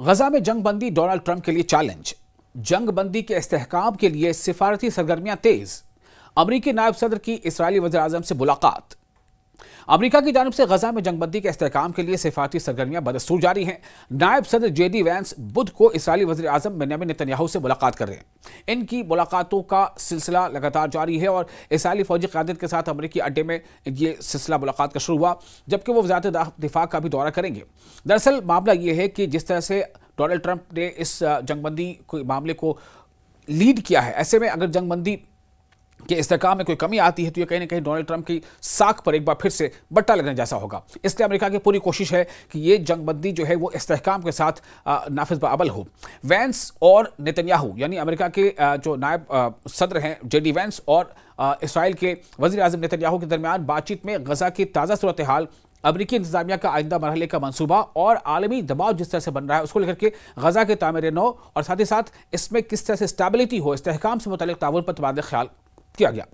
गजा में जंग बंदी डोनाल्ड ट्रंप के लिए चैलेंज। जंग बंदी के इस्तेहकाम के लिए सिफारती सरगर्मियां तेज। अमरीकी नायब सदर की इस्राएली वज़ीर आज़म से मुलाकात। अमरीका की जानिब से गजा में जंगबंदी के इस्तेहकाम के लिए सिफारती सरगर्मियां बदस्तूर जारी हैं। नायब सदर JD वैंस बुध को इस्राएली वज़ीर आज़म बेंयामिन नेतन्याहू से मुलाकात कर रहे हैं। इनकी मुलाकातों का सिलसिला लगातार जारी है और इस्राएली फौजी क़यादत के साथ अमरीकी अड्डे में ये सिलसिला मुलाकात का शुरू हुआ, जबकि वो वज़ारत दिफा का भी दौरा करेंगे। दरअसल मामला ये है कि जिस तरह से डोनाल्ड ट्रंप ने इस जंगबंदी मामले को लीड किया है, ऐसे में अगर जंगबंदी कि इस्तेहकाम में कोई कमी आती है तो ये कहीं ना कहीं डोनाल्ड ट्रंप की साख पर एक बार फिर से बट्टा लगने जैसा होगा। इसलिए अमेरिका की पूरी कोशिश है कि ये जंगबंदी जो है वो इस्तेहकाम के साथ नाफिज बाअमल हो। वैंस और नेतन्याहू यानी अमेरिका के जो नायब सदर हैं JD वैंस और इसराइल के वज़ीर आज़म नेतन्याहू के दरमियान बातचीत में गजा की ताज़ा सूरत हाल, अमरीकी इंतजामिया का आइंदा मरहले का मंसूबा और आलमी दबाव जिस तरह से बन रहा है उसको लेकर के गजा के तामीर नौ और साथ ही साथ इसमें किस तरह से स्टेबिलिटी हो, इस्तेहकाम से मुताल्लिक़ ताउन पर तबादला ख्याल किया गया।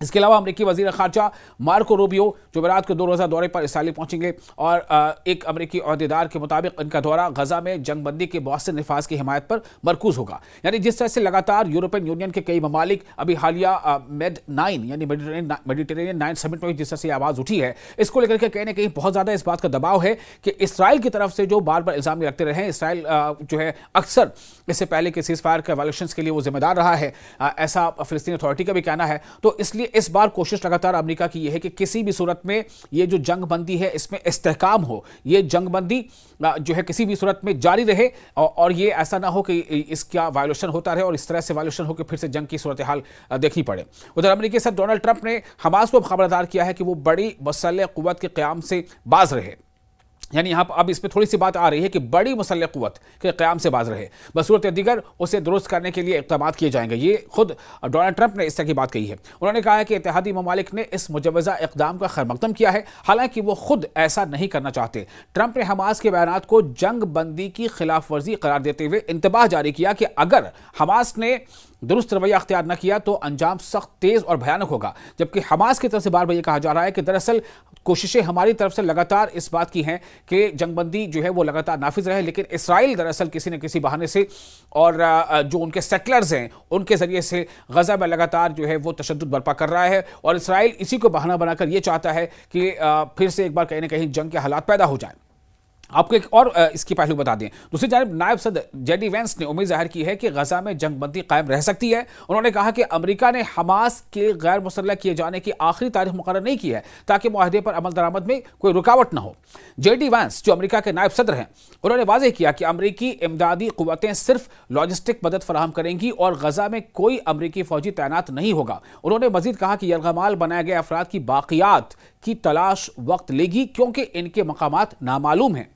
इसके अलावा अमरीकी वज़ीर ख़ारजा मार्को रूबियो जुमेरात को 2 रोज़ा दौरे पर इसराइल पहुंचेंगे और एक अमरीकी अहदेदार के मुताबिक इनका दौरा गजा में जंगबंदी के मौसर नफाज की हिमायत पर मरकूज होगा। यानी जिस तरह से लगातार यूरोपियन यूनियन के कई ममालिक अभी हालिया MED-9 यानी मेडिटेरेनियन 9 समिट में जिस तरह से आवाज़ उठी है, इसको लेकर के कहीं ना कहीं बहुत ज़्यादा इस बात का दबाव है कि इसराइल की तरफ से जो बार बार इल्ज़ाम लगते रहे हैं, इसराइल जो है अक्सर इससे पहले के सीज़ फायर के वायलेशंस के लिए वो जिम्मेदार रहा है, ऐसा फ़लस्तीन अथॉरिटी का भी कहना है। तो इसलिए इस बार कोशिश लगातार अमेरिका की यह है कि किसी भी सूरत में ये जो जंग बंदी है इसमें इस्तेहकाम हो, ये जंग बंदी जो है किसी भी सूरत में जारी रहे और ये ऐसा ना हो कि इसका वायलेशन होता रहे और इस तरह से वायलेशन हो कि फिर से जंग की सूरत हाल देखनी पड़े। उधर अमेरिकी सदर डोनाल्ड ट्रंप ने हमास को खबरदार किया है कि वो बड़ी मुसल्लह कुव्वत के क़याम से बाज रहे। यानी यहाँ पर अब इस पर थोड़ी सी बात आ रही है कि बड़ी मुसल्लह कुव्वत के क़याम से बाज रहे, बसूरत दीगर उसे दुरुस्त करने के लिए इक़दामात किए जाएंगे। ये खुद डोनाल्ड ट्रंप ने इस तरह की बात कही है। उन्होंने कहा है कि इत्तेहादी ममालिक ने इस मुजव्वज़ा इक़दाम का खैरमक़दम किया है, हालांकि वो खुद ऐसा नहीं करना चाहते। ट्रंप ने हमास के बयानात को जंग बंदी की खिलाफ वर्जी करार देते हुए इंतबाह जारी किया कि अगर हमास ने दुरुस्त रवैया अख्तियार न किया तो अंजाम सख्त, तेज़ और भयानक होगा। जबकि हमास की तरफ से बार बार ये कहा जा रहा है कि दरअसल कोशिशें हमारी तरफ से लगातार इस बात की हैं कि जंगबंदी जो है वो लगातार नाफिज रहे, लेकिन इसराइल दरअसल किसी न किसी बहाने से और जो उनके सेटलर्स हैं उनके ज़रिए से गजा में लगातार जो है वो तशद्दुद बर्पा कर रहा है और इसराइल इसी को बहाना बनाकर ये चाहता है कि फिर से एक बार कहीं ना कहीं जंग के हालात पैदा हो जाए। आपको एक और इसकी पहलू बता दें, दूसरी जानब नायब सदर JD वैंस ने उम्मीद जाहिर की है कि गजा में जंगबंदी कायम रह सकती है। उन्होंने कहा कि अमेरिका ने हमास के गैर मुसल्लह किए जाने की आखिरी तारीख मुकर्रर नहीं की है ताकि मुआहदे पर अमल दरामद में कोई रुकावट न हो। JD वैंस जो अमेरिका के नायब सदर हैं, उन्होंने वाज़ेह किया कि अमरीकी इमदादी क़ुव्वतें सिर्फ लॉजिस्टिक मदद फराहम करेंगी और गजा में कोई अमरीकी फ़ौजी तैनात नहीं होगा। उन्होंने मज़ीद कहा कि यरगमाल बनाए गए अफराद की बाक़ियात की तलाश वक्त लेगी क्योंकि इनके मकामात नामालूम हैं।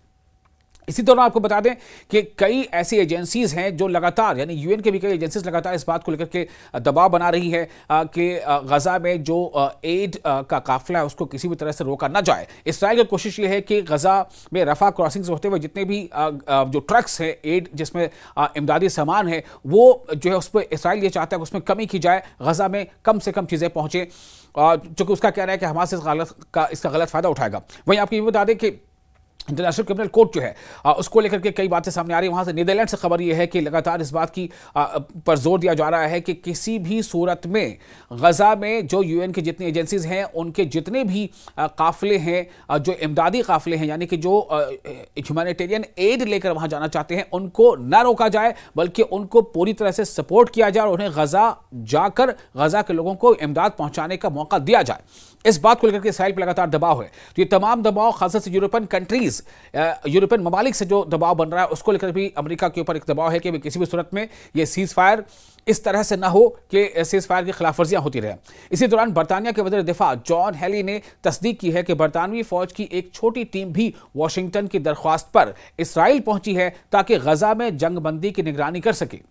इसी दौरान आपको बता दें कि कई ऐसी एजेंसीज हैं जो लगातार यानी UN के भी कई एजेंसीज लगातार इस बात को लेकर के दबाव बना रही है कि गजा में जो एड का काफिला है उसको किसी भी तरह से रोका ना जाए। इसराइल की कोशिश ये है कि गजा में रफा क्रॉसिंग से होते हुए जितने भी जो ट्रक्स हैं एड जिसमें इमदादी सामान है वो जो है उस पर इसराइल ये चाहता है कि उसमें कमी की जाए, गजा में कम से कम चीज़ें पहुँचें, चूँकि उसका कहना है कि हमास इसका गलत फ़ायदा उठाएगा। वहीं आपको ये बता दें कि इंटरनेशनल क्रिमिनल कोर्ट जो है उसको लेकर के कई बातें सामने आ रही है। वहाँ से नीदरलैंड से खबर यह है कि लगातार इस बात की पर जोर दिया जा रहा है कि किसी भी सूरत में गजा में जो UN की जितनी एजेंसीज हैं उनके जितने भी काफ़िले हैं, जो इमदादी काफ़िले हैं यानी कि जो ह्यूमैनिटेरियन एड लेकर वहाँ जाना चाहते हैं, उनको न रोका जाए बल्कि उनको पूरी तरह से सपोर्ट किया जाए और उन्हें गजा जाकर गजा के लोगों को इमदाद पहुँचाने का मौका दिया जाए। इस बात को लेकर के इसराइल पर लगातार दबाव है। तो ये तमाम दबाव खासतौर से यूरोपियन कंट्रीज, यूरोपियन ममालिक से जो दबाव बन रहा है उसको लेकर भी अमेरिका के ऊपर एक दबाव है कि किसी भी सूरत में ये सीज़ फायर इस तरह से ना हो कि सीज़ फायर की खिलाफ वर्जियां होती रहे। इसी दौरान बरतानिया के वज़ीर दिफा जॉन हेली ने तस्दीक की है कि बरतानवी फौज की एक छोटी टीम भी वाशिंगटन की दरख्वास्त पर इसराइल पहुंची है ताकि गजा में जंगबंदी की निगरानी कर सके।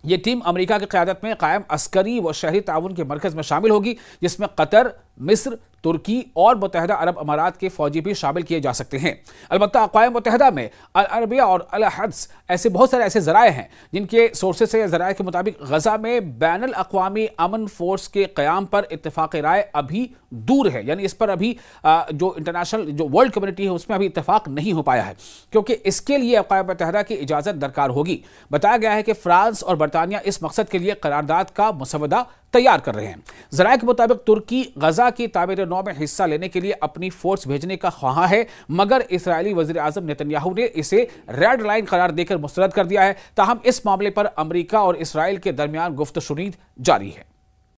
ये टीम अमेरिका की क़यादत में कायम अस्करी व शहरी ताउन के मरकज़ में शामिल होगी जिसमें कतर, मिस्र, तुर्की और मुत्तहिदा अरब अमारात के फौजी भी शामिल किए जा सकते हैं। अलबत्ता अक़वाम मुत्तहिदा में अल अरबिया और अल हद्स ऐसे बहुत सारे ऐसे ज़राए हैं जिनके सोर्सेज से ज़राए के मुताबिक गजा में बैनुल अक़वामी अमन फोर्स के क़याम पर इत्तेफ़ाक़ राय अभी दूर है, यानी इस पर अभी जो इंटरनेशनल जो वर्ल्ड कम्युनिटी है उसमें अभी इत्तेफाक नहीं हो पाया है, क्योंकि इसके लिए अक़वाम मुत्तहिदा की इजाज़त दरकार होगी। बताया गया है कि फ्रांस और बरतानिया इस मकसद के लिए करारदाद का मुसवदा तैयार कर रहे हैं। ज़राए के मुताबिक तुर्की गजा की तामीर नौ में हिस्सा लेने के लिए अपनी फोर्स भेजने का ख्वाहा है, मगर इस्राएली वज़ीर आज़म नेतन्याहू ने इसे रेड लाइन करार देकर मुस्तरद कर दिया है। ताहम इस मामले पर अमरीका और इसराइल के दरमियान गुफ्तशुनीद जारी है।